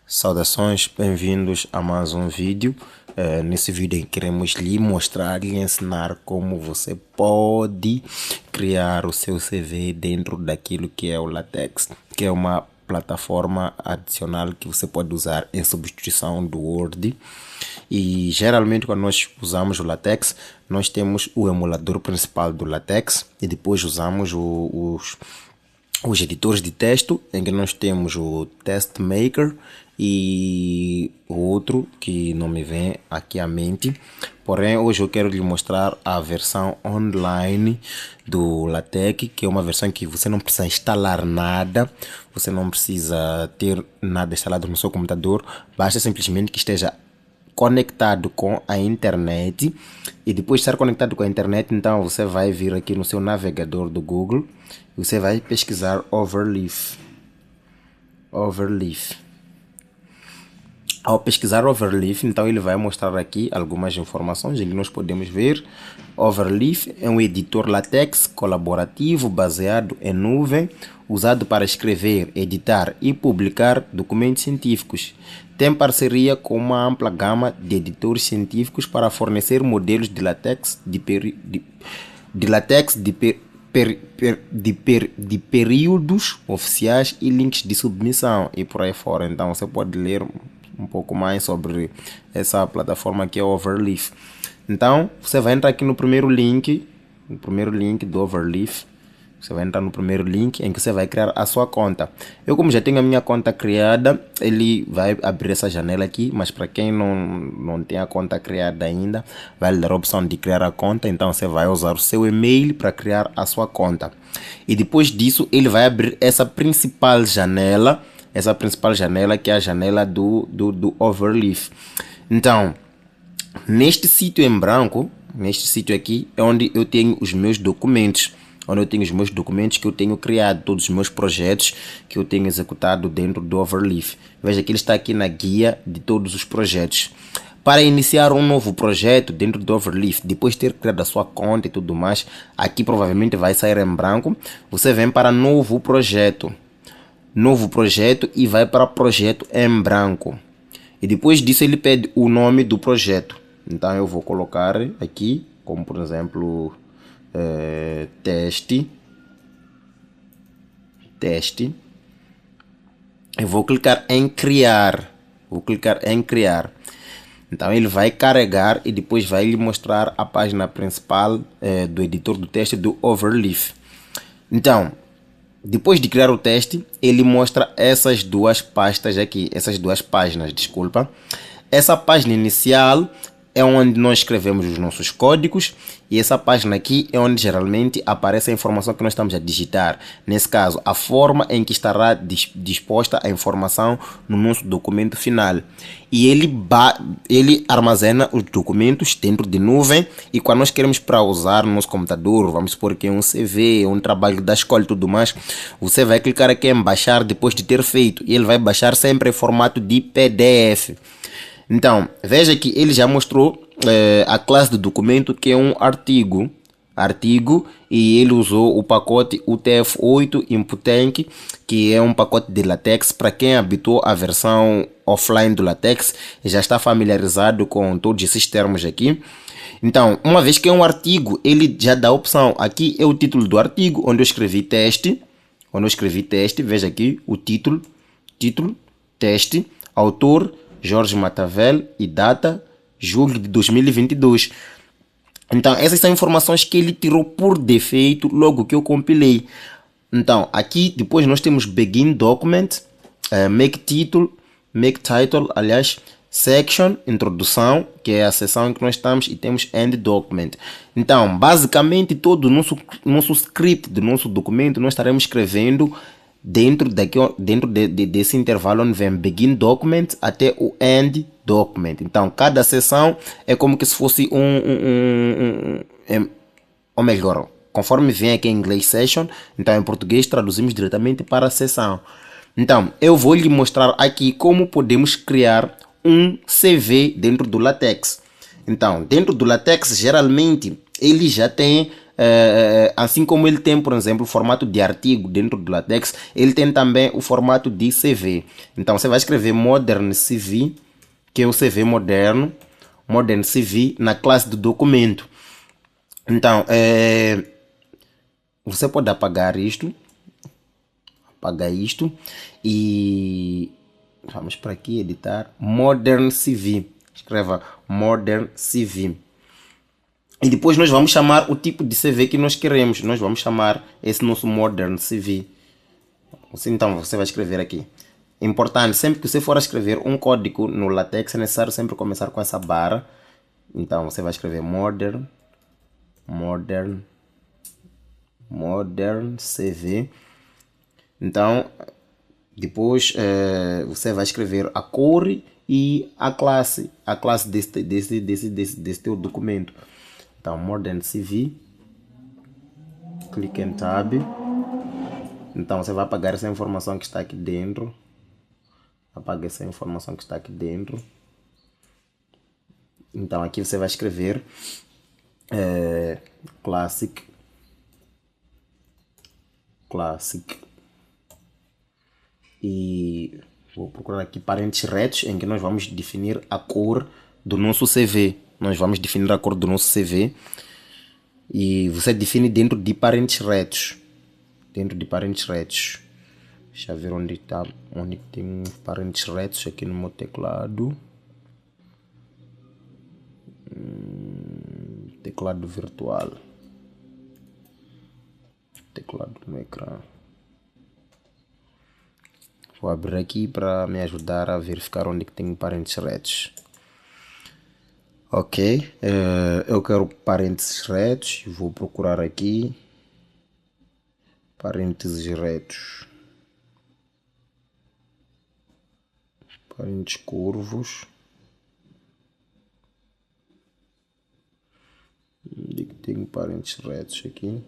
Saudações, bem-vindos a mais um vídeo. Nesse vídeo queremos lhe mostrar e ensinar como você pode criar o seu CV dentro daquilo que é o LaTeX, que é uma plataforma adicional que você pode usar em substituição do Word. E geralmente quando nós usamos o LaTeX, nós temos o emulador principal do LaTeX e depois usamos os editores de texto, em que nós temos o TestMaker e o outro que não me vem aqui à mente. Porém, hoje eu quero lhe mostrar a versão online do LaTeX, que é uma versão que você não precisa instalar nada, você não precisa ter nada instalado no seu computador, basta simplesmente que esteja conectado com a internet. E depois de estar conectado com a internet, então você vai vir aqui no seu navegador do Google, você vai pesquisar Overleaf. Ao pesquisar Overleaf, então ele vai mostrar aqui algumas informações em que nós podemos ver. Overleaf é um editor LaTeX colaborativo baseado em nuvem, usado para escrever, editar e publicar documentos científicos. Tem parceria com uma ampla gama de editores científicos para fornecer modelos de LaTeX de períodos oficiais e links de submissão e por aí fora. Então você pode ler um pouco mais sobre essa plataforma que é o Overleaf. Então você vai entrar aqui no primeiro link do Overleaf. Você vai entrar no primeiro link em que você vai criar a sua conta. Eu, como já tenho a minha conta criada, ele vai abrir essa janela aqui, mas para quem não tem a conta criada ainda, vai lhe dar a opção de criar a conta. Então você vai usar o seu e-mail para criar a sua conta. E depois disso, ele vai abrir essa principal janela que é a janela do Overleaf. Então, neste sítio em branco, neste sítio aqui, é onde eu tenho os meus documentos. Que eu tenho criado, todos os meus projetos que eu tenho executado dentro do Overleaf. Veja que ele está aqui na guia de todos os projetos. Para iniciar um novo projeto dentro do Overleaf, depois de ter criado a sua conta e tudo mais, aqui provavelmente vai sair em branco. Você vem para novo projeto e vai para projeto em branco. E depois disso ele pede o nome do projeto. Então eu vou colocar aqui, como por exemplo, teste. Eu vou clicar em criar. Então ele vai carregar e depois vai lhe mostrar a página principal do editor do teste do Overleaf. Então, depois de criar o teste, ele mostra essas duas páginas, desculpa. Essa página inicial é onde nós escrevemos os nossos códigos e essa página aqui é onde geralmente aparece a informação que nós estamos a digitar. Nesse caso, a forma em que estará disposta a informação no nosso documento final. E ele armazena os documentos dentro de nuvem e quando nós queremos para usar no nosso computador, vamos supor que é um CV, um trabalho da escola e tudo mais, você vai clicar aqui em baixar depois de ter feito e ele vai baixar sempre em formato de PDF. Então, veja que ele já mostrou a classe do documento que é um artigo e ele usou o pacote UTF-8 Inputank, que é um pacote de LaTeX. Para quem habitou a versão offline do LaTeX, já está familiarizado com todos esses termos aqui. Então, uma vez que é um artigo, ele já dá a opção. Aqui é o título do artigo, onde eu escrevi teste. Veja aqui o título, teste, autor, Jorge Matavel e data, julho de 2022. Então, essas são informações que ele tirou por defeito logo que eu compilei. Então, aqui depois nós temos Begin Document, Make Title, Section, Introdução, que é a seção em que nós estamos, e temos End Document. Então, basicamente, todo o nosso script do nosso documento nós estaremos escrevendo dentro desse intervalo onde vem Begin Document até o End Document. Então, cada seção é como que se fosse ou melhor, conforme vem aqui em inglês Session, então em português traduzimos diretamente para a seção. Então, eu vou lhe mostrar aqui como podemos criar um CV dentro do LaTeX. Então, dentro do LaTeX, geralmente, ele já tem assim como ele tem, por exemplo, o formato de artigo dentro do LaTeX, ele tem também o formato de CV. Então você vai escrever Modern CV, que é o CV moderno, Modern CV na classe do documento. Então, você pode apagar isto, e vamos para aqui, editar, Modern CV. Escreva Modern CV. E depois nós vamos chamar o tipo de CV que nós queremos. Nós vamos chamar esse nosso Modern CV. Então você vai escrever aqui. Importante, sempre que você for escrever um código no LaTeX, é necessário sempre começar com essa barra. Então você vai escrever Modern CV. Então depois você vai escrever a cor e a classe desse teu documento. Então Modern CV, clique em Tab. Então você vai apagar essa informação que está aqui dentro. Apaga essa informação que está aqui dentro. Então aqui você vai escrever Classic. E vou procurar aqui parênteses retos, em que nós vamos definir a cor do nosso CV. Nós vamos definir a cor do nosso CV. E você define dentro de parênteses retos. Deixa eu ver onde está, onde tem parênteses retos aqui no meu teclado. Teclado virtual. Teclado no ecrã. Vou abrir aqui para me ajudar a verificar onde tem parênteses retos. Ok, eu quero parênteses retos. Vou procurar aqui parênteses retos. Parênteses curvos. Onde que tem parênteses retos aqui?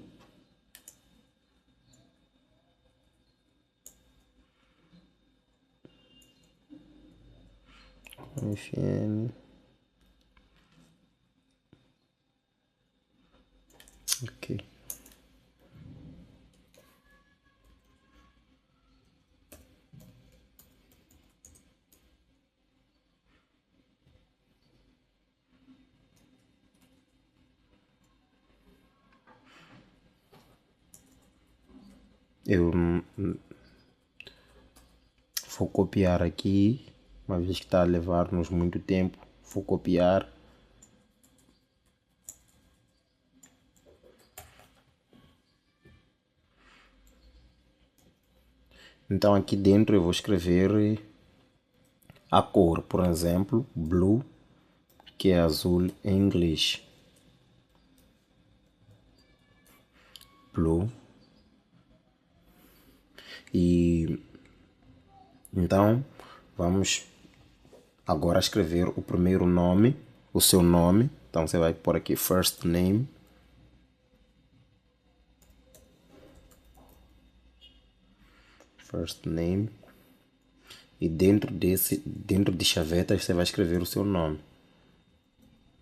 FN. Ok. Eu vou copiar aqui, uma vez que está a levar-nos muito tempo. Vou copiar. Então aqui dentro eu vou escrever a cor, por exemplo, blue, que é azul em inglês. Blue. E então vamos agora escrever o primeiro nome, o seu nome. Então você vai pôr aqui first name. First name. E dentro de chavetas você vai escrever o seu nome.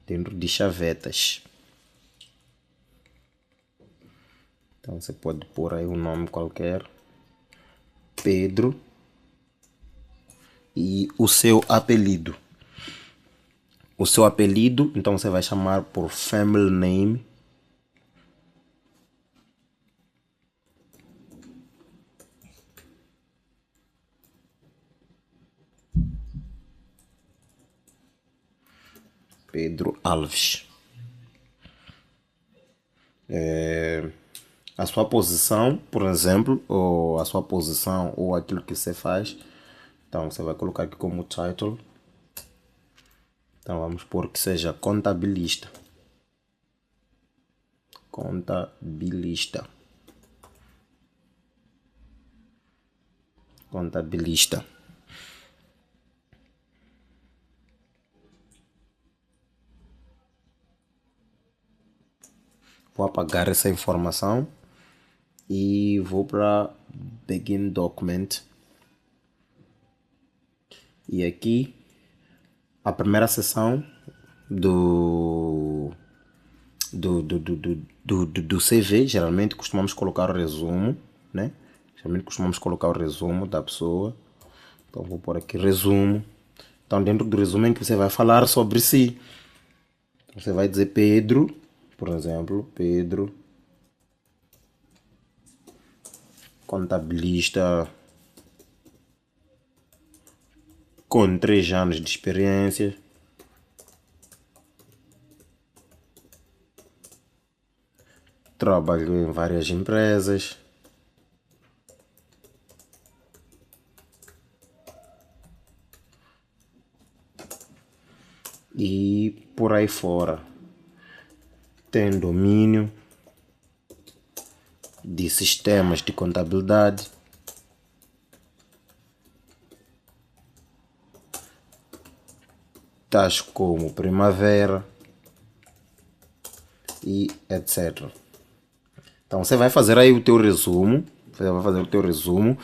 Dentro de chavetas. Então você pode pôr aí um nome qualquer. Pedro. E o seu apelido. O seu apelido, então você vai chamar por family name. Pedro Alves. A sua posição, por exemplo, ou a sua posição ou aquilo que você faz. Então você vai colocar aqui como title. Então vamos pôr que seja contabilista. Contabilista. Contabilista. Vou apagar essa informação e vou para Begin Document. E aqui a primeira seção do CV, geralmente costumamos colocar o resumo, né? Geralmente costumamos colocar o resumo da pessoa. Então vou pôr aqui resumo. Então dentro do resumo em que você vai falar sobre si. Você vai dizer Pedro, por exemplo, Pedro, contabilista com 3 anos de experiência. Trabalhou em várias empresas. E por aí fora. Tem domínio de sistemas de contabilidade. Tais como Primavera e etc. Então você vai fazer aí o teu resumo. Você vai fazer o teu resumo.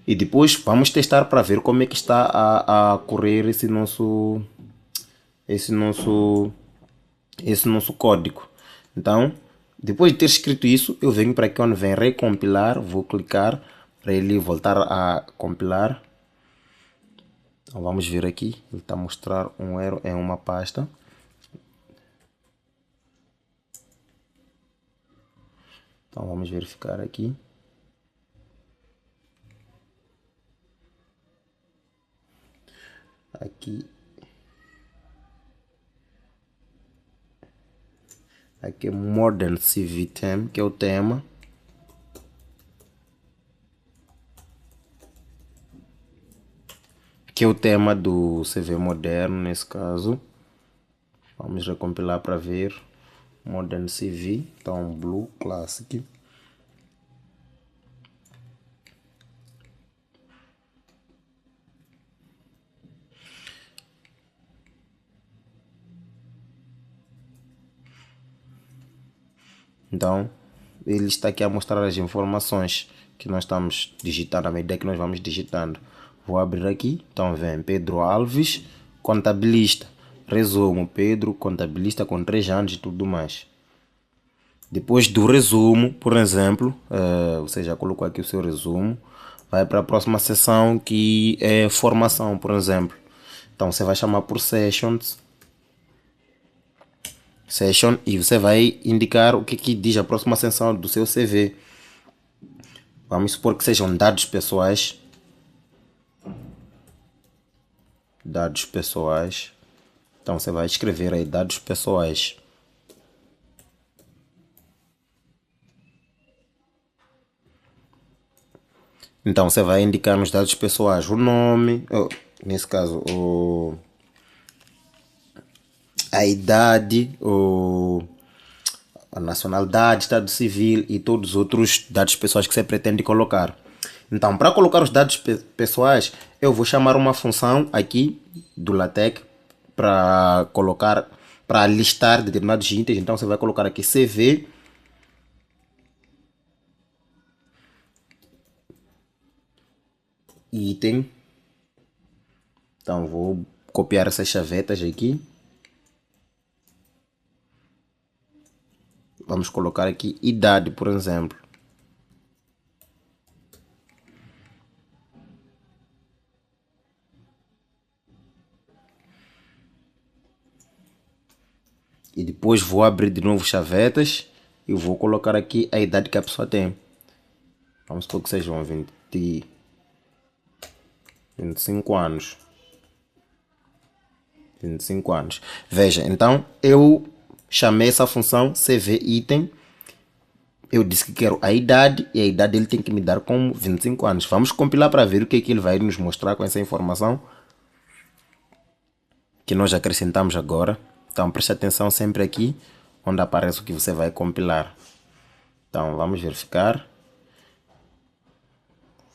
E depois vamos testar para ver como é que está a correr esse nosso esse nosso código. Então, depois de ter escrito isso, eu venho para aqui onde vem recompilar, vou clicar para ele voltar a compilar. Então, vamos ver aqui, ele está a mostrar um erro em uma pasta. Então vamos verificar aqui. Aqui é Modern CV Theme, que é o tema. Que é o tema do CV moderno nesse caso. Vamos recompilar para ver. Modern CV, então Blue Classic. Então, ele está aqui a mostrar as informações que nós estamos digitando, à medida que nós vamos digitando. Vou abrir aqui, então vem Pedro Alves, contabilista. Resumo, Pedro, contabilista com 3 anos e tudo mais. Depois do resumo, por exemplo, você já colocou aqui o seu resumo, vai para a próxima seção que é formação, por exemplo. Então você vai chamar por sessions, session, e você vai indicar o que diz a próxima seção do seu CV. Vamos supor que sejam dados pessoais. Dados pessoais. Então você vai escrever aí dados pessoais. Então você vai indicar nos dados pessoais o nome, nesse caso a idade, a nacionalidade, estado civil e todos os outros dados pessoais que você pretende colocar. Então, para colocar os dados pessoais, eu vou chamar uma função aqui do LaTeX para colocar, para listar determinados itens. Então, você vai colocar aqui CV item. Então, vou copiar essas chavetas aqui. Vamos colocar aqui idade, por exemplo. E depois vou abrir de novo chavetas e vou colocar aqui a idade que a pessoa tem. Vamos supor que sejam 25 anos. 25 anos. Veja, então eu chamei essa função CV item. Eu disse que quero a idade e a idade ele tem que me dar como 25 anos. Vamos compilar para ver o que é que ele vai nos mostrar com essa informação que nós acrescentamos agora. Então preste atenção sempre aqui onde aparece o que você vai compilar. Então vamos verificar.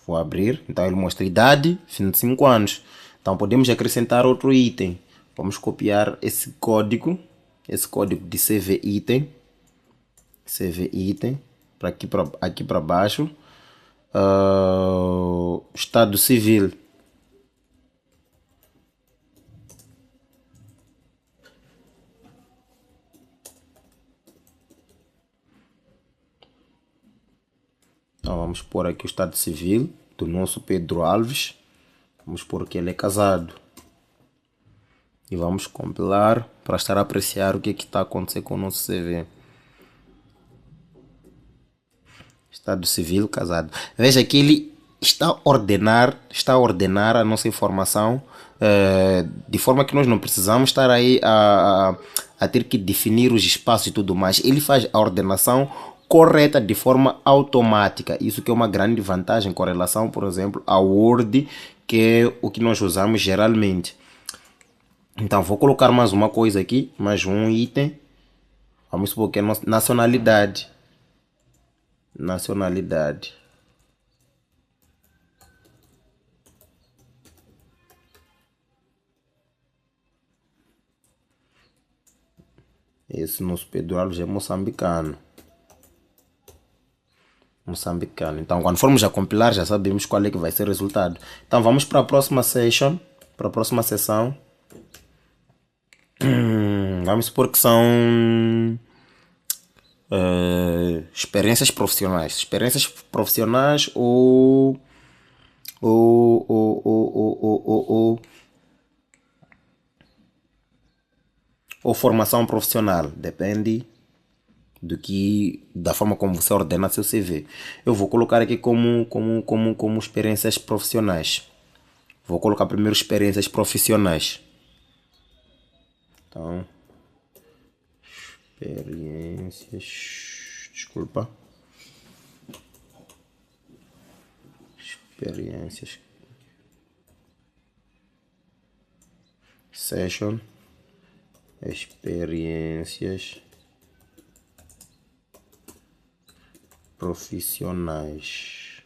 Vou abrir. Então ele mostra idade 25 anos. Então podemos acrescentar outro item. Vamos copiar esse código de CV item. CV item para aqui para baixo. Estado civil. Então vamos pôr aqui o estado civil do nosso Pedro Alves. Vamos pôr que ele é casado. E vamos compilar para estar a apreciar o que está a acontecer com o nosso CV. Estado civil, casado. Veja que ele está a ordenar a nossa informação de forma que nós não precisamos estar aí a ter que definir os espaços e tudo mais. Ele faz a ordenação correta de forma automática. Isso que é uma grande vantagem com relação, por exemplo, ao Word, que é o que nós usamos geralmente. Então vou colocar mais uma coisa aqui, mais um item. Vamos supor que é nacionalidade. Nacionalidade. Esse nosso Pedro Alves é moçambicano. Moçambicano. Então, quando formos a compilar, já sabemos qual é que vai ser o resultado. Então, vamos para a próxima session, para a próxima sessão. Vamos supor que são experiências profissionais. Experiências profissionais ou formação profissional. Depende da forma como você ordena seu CV. Eu vou colocar aqui como experiências profissionais. Vou colocar primeiro experiências profissionais. Então, desculpa. Experiências. Session. Experiências profissionais.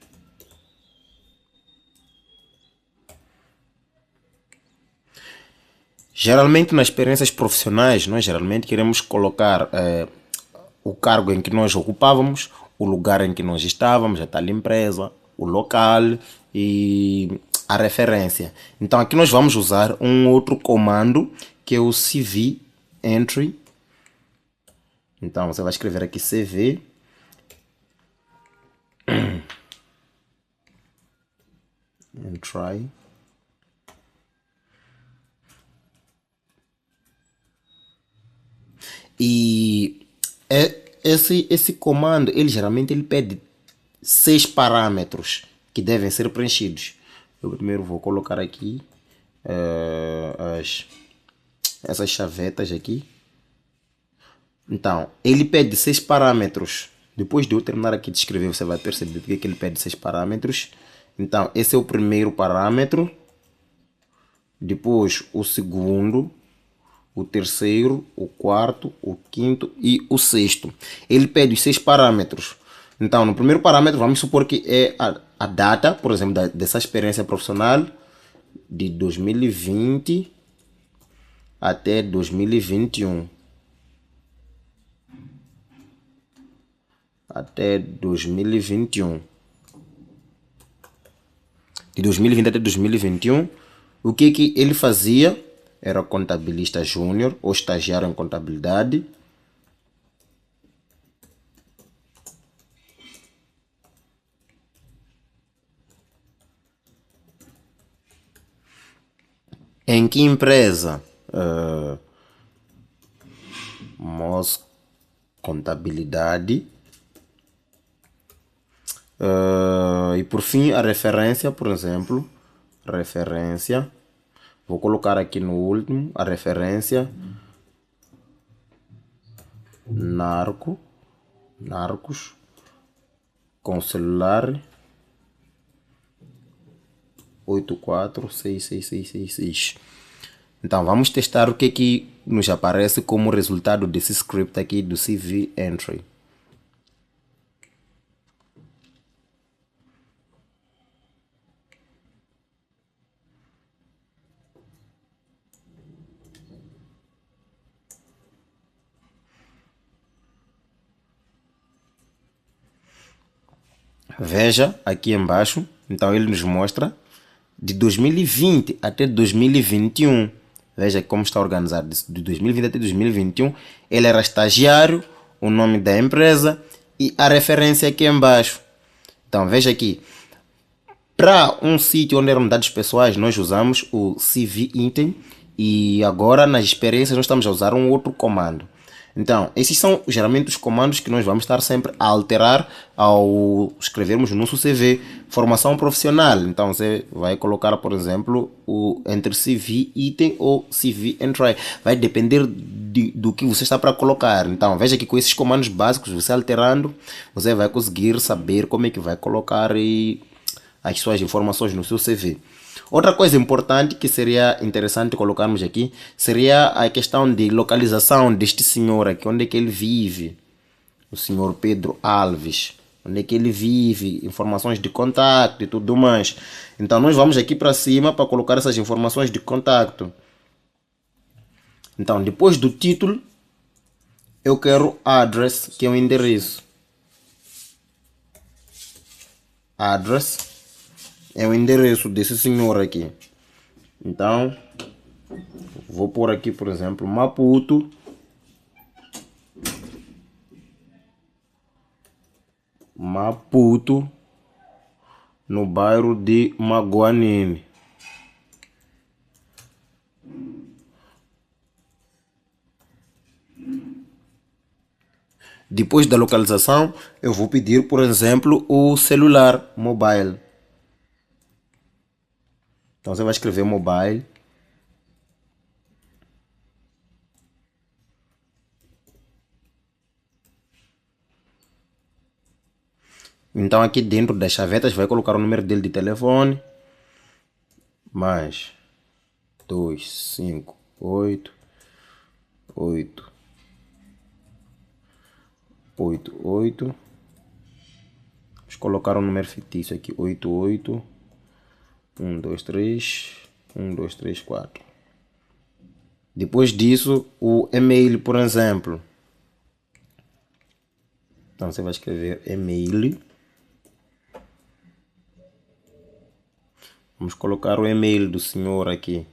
Geralmente nas experiências profissionais, nós geralmente queremos colocar o cargo em que nós ocupávamos, o lugar em que nós estávamos, a tal empresa, o local e a referência. Então aqui nós vamos usar um outro comando que é o CV Entry. Então você vai escrever aqui CV Entry. E esse comando, ele geralmente pede 6 parâmetros que devem ser preenchidos. Eu primeiro vou colocar aqui essas chavetas aqui. Então, ele pede 6 parâmetros. Depois de eu terminar aqui de escrever, você vai perceber porque que ele pede 6 parâmetros. Então, esse é o primeiro parâmetro. Depois, o segundo, o terceiro, o quarto, o quinto e o sexto. Ele pede os 6 parâmetros. Então, no primeiro parâmetro, vamos supor que é a data, por exemplo, dessa experiência profissional de 2020 até 2021. Até 2021. De 2020 até 2021, o que ele fazia? Era contabilista júnior ou estagiário em contabilidade. Em que empresa? Mos Contabilidade. E por fim a referência, por exemplo, referência. Vou colocar aqui no último a referência Narcos com celular 846666. Então vamos testar o que nos aparece como resultado desse script aqui do CV Entry. Veja aqui embaixo, então ele nos mostra de 2020 até 2021. Veja como está organizado. De 2020 até 2021, ele era estagiário, o nome da empresa e a referência aqui embaixo. Então veja aqui, para um sítio onde eram dados pessoais, nós usamos o CV item e agora nas experiências nós estamos a usar um outro comando. Então, esses são geralmente os comandos que nós vamos estar sempre a alterar ao escrevermos no nosso CV. Formação profissional, então você vai colocar, por exemplo, o entre CV item ou CV entry. Vai depender do que você está para colocar. Então, veja que com esses comandos básicos, você alterando, você vai conseguir saber como é que vai colocar as suas informações no seu CV. Outra coisa importante que seria interessante colocarmos aqui seria a questão de localização deste senhor aqui, onde é que ele vive, o senhor Pedro Alves, onde é que ele vive, informações de contato e tudo mais. Então nós vamos aqui para cima para colocar essas informações de contato. Então depois do título eu quero address, que é o endereço. Address é o endereço desse senhor aqui. Então, vou pôr aqui, por exemplo, Maputo. Maputo, no bairro de Maguanine. Depois da localização, eu vou pedir, por exemplo, o celular mobile. Então você vai escrever mobile. Então aqui dentro das chavetas vai colocar o número dele de telefone. Mais 258 8 88. Vamos colocar um número fictício aqui. 88 123 1234. Depois disso, o e-mail, por exemplo. Então você vai escrever e-mail. Vamos colocar o e-mail do senhor aqui.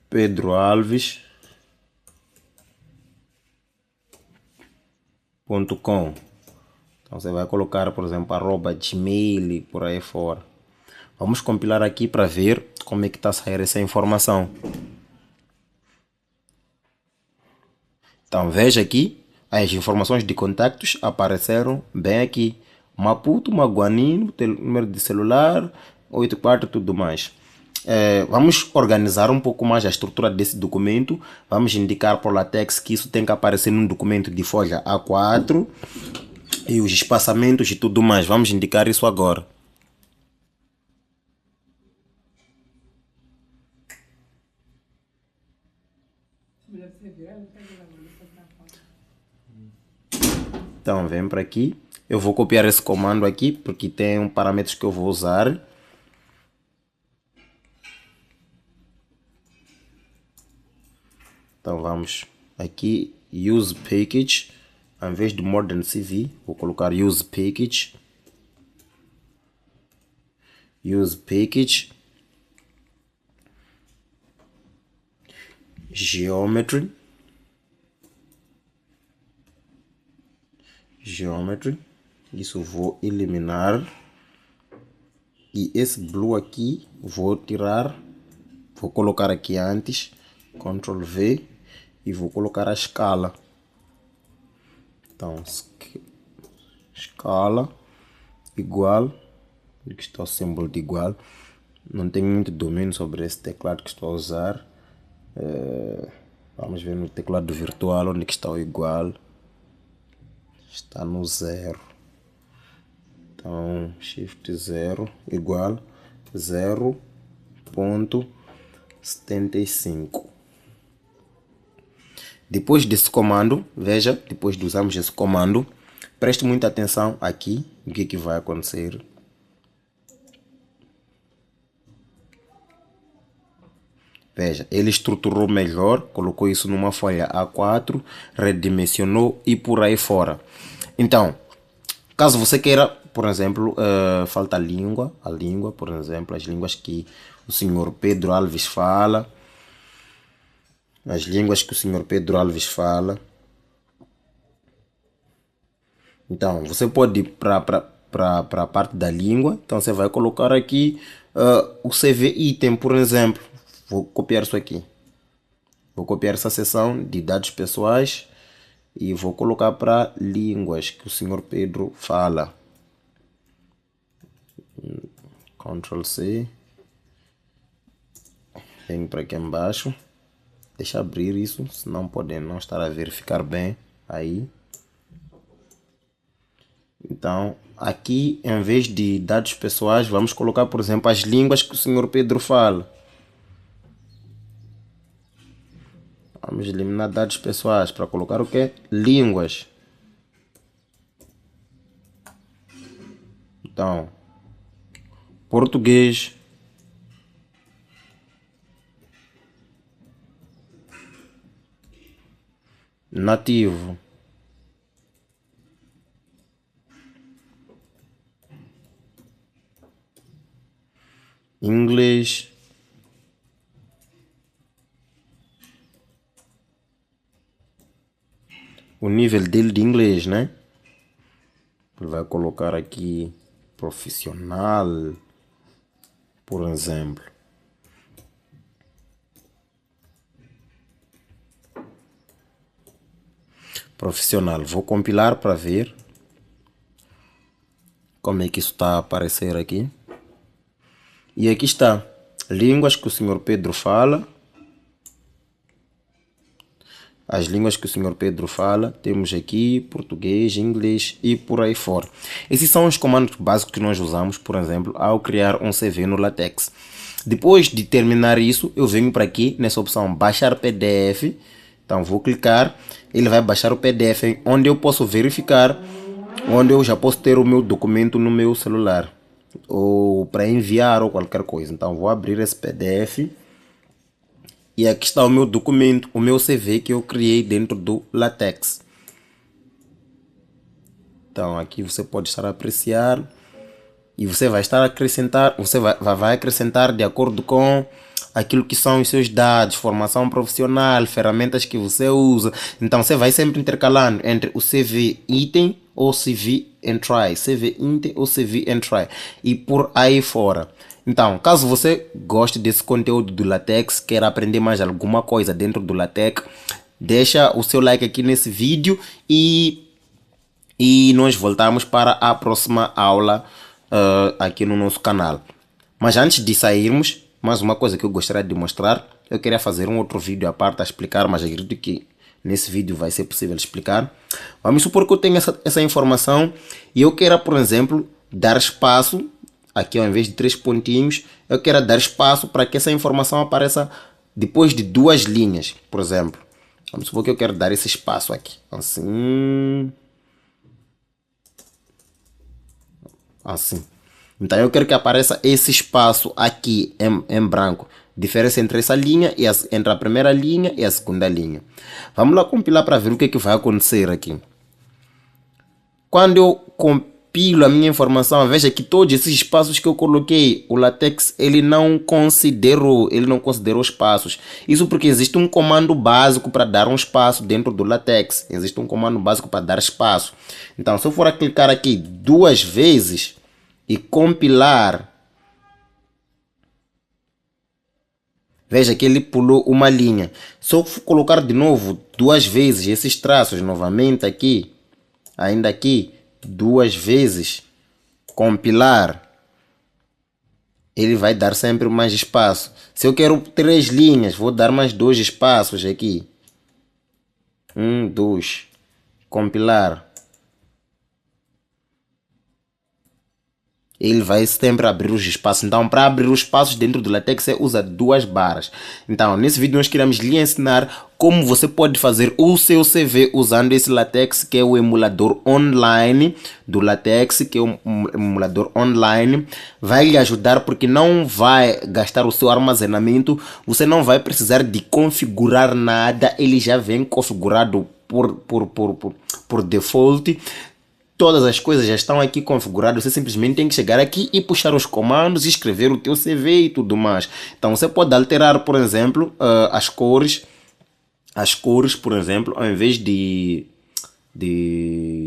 Pedro Alves .com. Então você vai colocar, por exemplo, @gmail por aí fora. Vamos compilar aqui para ver como é que está a sair essa informação. Então veja aqui, as informações de contactos apareceram bem aqui. Maputo, Maguanino, número de celular, 84 e tudo mais. Vamos organizar um pouco mais a estrutura desse documento. Vamos indicar por LaTeX que isso tem que aparecer num documento de folha A4 e os espaçamentos e tudo mais. Vamos indicar isso agora. Então vem para aqui. Eu vou copiar esse comando aqui porque tem parâmetros que eu vou usar. Então vamos aqui, use package, em vez de more than CV, vou colocar use package, geometry, isso vou eliminar, e esse blue aqui vou tirar, vou colocar aqui antes, Ctrl V, e vou colocar a escala. Então escala igual, aqui está o símbolo de igual. Não tenho muito domínio sobre esse teclado que estou a usar. Vamos ver no teclado virtual onde que está o igual. Está no 0. Então shift 0 igual 0.75. Depois desse comando, veja, depois de usarmos esse comando, preste muita atenção aqui no que vai acontecer. Veja, ele estruturou melhor, colocou isso numa folha A4, redimensionou e por aí fora. Então, caso você queira, por exemplo, falta a língua, por exemplo, as línguas que o senhor Pedro Alves fala. as línguas que o senhor Pedro Alves fala. Então, você pode ir para a parte da língua. Então, você vai colocar aqui o CV item, por exemplo. Vou copiar isso aqui. Vou copiar essa seção de dados pessoais e vou colocar para línguas que o senhor Pedro fala. Ctrl C. Venho para aqui embaixo. Deixa abrir isso, senão pode não estar a verificar bem aí. Então, aqui, em vez de dados pessoais, vamos colocar, por exemplo, as línguas que o senhor Pedro fala. Vamos eliminar dados pessoais para colocar o que? Línguas. Então, português, nativo, inglês, o nível dele de inglês, né? Ele vai colocar aqui profissional, por exemplo. Profissional. Vou compilar para ver como é que isso está a aparecer aqui. E aqui está. Línguas que o senhor Pedro fala. As línguas que o senhor Pedro fala. Temos aqui português, inglês e por aí fora. Esses são os comandos básicos que nós usamos, por exemplo, ao criar um CV no LaTeX. Depois de terminar isso, eu venho para aqui nessa opção baixar PDF. Então vou clicar, ele vai baixar o PDF onde eu posso verificar, onde eu já posso ter o meu documento no meu celular, ou para enviar ou qualquer coisa. Então vou abrir esse PDF e aqui está o meu documento, o meu CV que eu criei dentro do LaTeX. Então aqui você pode estar a apreciar e você vai estar a acrescentar, você vai acrescentar de acordo com aquilo que são os seus dados, formação profissional, ferramentas que você usa. Então você vai sempre intercalando entre o CV item ou CV and try, CV item ou CV and try e por aí fora. Então, caso você goste desse conteúdo do LaTeX, queira aprender mais alguma coisa dentro do LaTeX, deixa o seu like aqui nesse vídeo e nós voltamos para a próxima aula aqui no nosso canal. Mas antes de sairmos, mais uma coisa que eu gostaria de mostrar, eu queria fazer um outro vídeo à parte a explicar, mas acredito que nesse vídeo vai ser possível explicar. Vamos supor que eu tenho essa informação e eu queira, por exemplo, dar espaço, aqui ao invés de 3 pontinhos, eu quero dar espaço para que essa informação apareça depois de 2 linhas, por exemplo. Vamos supor que eu quero dar esse espaço aqui, assim. Assim. Então eu quero que apareça esse espaço aqui em branco. Diferença entre essa linha e entre a primeira linha e a segunda linha. Vamos lá compilar para ver o que vai acontecer aqui. Quando eu compilo a minha informação, veja que todos esses espaços que eu coloquei, o LaTeX ele não considerou espaços. Isso porque existe um comando básico para dar um espaço dentro do LaTeX. Existe um comando básico para dar espaço. Então se eu for a clicar aqui 2 vezes e compilar, veja que ele pulou uma linha. Se eu colocar de novo 2 vezes esses traços novamente aqui, ainda aqui 2 vezes, compilar, ele vai dar sempre mais espaço. Se eu quero 3 linhas, vou dar mais 2 espaços aqui. 1, 2, compilar. Ele vai sempre abrir os espaços. Então, para abrir os espaços dentro do LaTeX, você usa 2 barras. Então, nesse vídeo nós queremos lhe ensinar como você pode fazer o seu CV usando esse LaTeX, que é o emulador online do LaTeX, que é um emulador online. Vai lhe ajudar porque não vai gastar o seu armazenamento. Você não vai precisar de configurar nada. Ele já vem configurado por default. Todas as coisas já estão aqui configuradas, você simplesmente tem que chegar aqui e puxar os comandos, escrever o teu CV e tudo mais. Então você pode alterar, por exemplo, as cores. as cores, por exemplo, ao invés de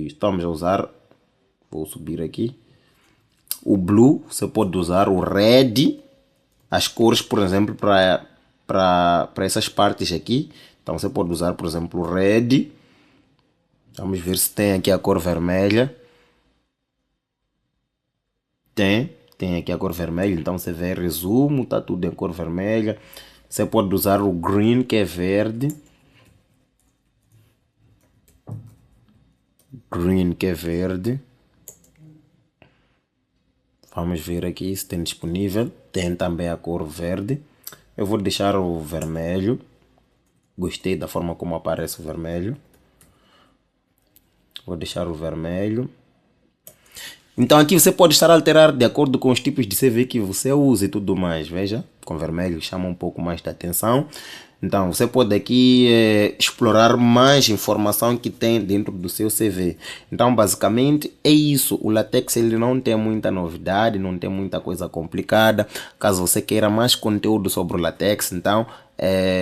estamos a usar, vou subir aqui, o blue, você pode usar o red, as cores, por exemplo, para essas partes aqui. Então você pode usar, por exemplo, o red. Vamos ver se tem aqui a cor vermelha. Tem aqui a cor vermelha, então você vê resumo, tá tudo em cor vermelha. Você pode usar o green, que é verde. Green, que é verde. Vamos ver aqui se tem disponível. Tem também a cor verde. Eu vou deixar o vermelho. Gostei da forma como aparece o vermelho. Vou deixar o vermelho. Então aqui você pode estar a alterar de acordo com os tipos de CV que você usa e tudo mais. Veja, com vermelho chama um pouco mais de atenção. Então você pode aqui explorar mais informação que tem dentro do seu CV. Então basicamente é isso. O LaTeX ele não tem muita novidade, não tem muita coisa complicada. Caso você queira mais conteúdo sobre o LaTeX, então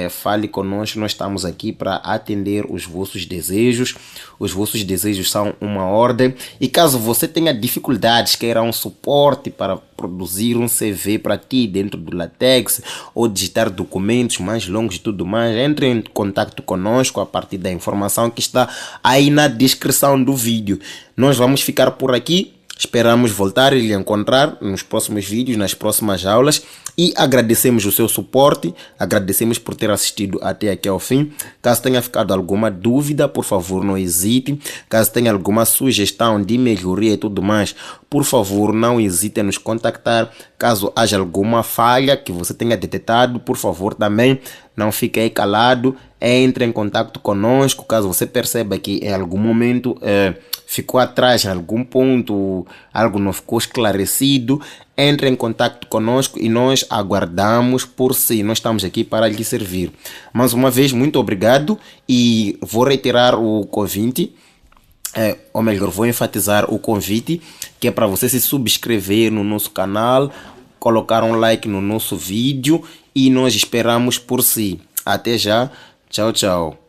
fale conosco, nós estamos aqui para atender os vossos desejos. Os vossos desejos são uma ordem. E caso você tenha dificuldades, queira um suporte para produzir um CV para ti dentro do LaTeX ou digitar documentos mais longos e tudo mais, entre em contato conosco a partir da informação que está aí na descrição do vídeo. Nós vamos ficar por aqui. Esperamos voltar e lhe encontrar nos próximos vídeos, nas próximas aulas, e agradecemos o seu suporte, agradecemos por ter assistido até aqui ao fim. Caso tenha ficado alguma dúvida, por favor não hesite. Caso tenha alguma sugestão de melhoria e tudo mais, por favor não hesite em nos contactar. Caso haja alguma falha que você tenha detectado, por favor também não fique aí calado, entre em contato conosco. Caso você perceba que em algum momento ficou atrás em algum ponto, algo não ficou esclarecido, entre em contato conosco e nós aguardamos por si. Nós estamos aqui para lhe servir. Mais uma vez, muito obrigado e vou reiterar o convite. Ou melhor, vou enfatizar o convite, que é para você se subscrever no nosso canal, colocar um like no nosso vídeo e nós esperamos por si. Até já. Tchau, tchau.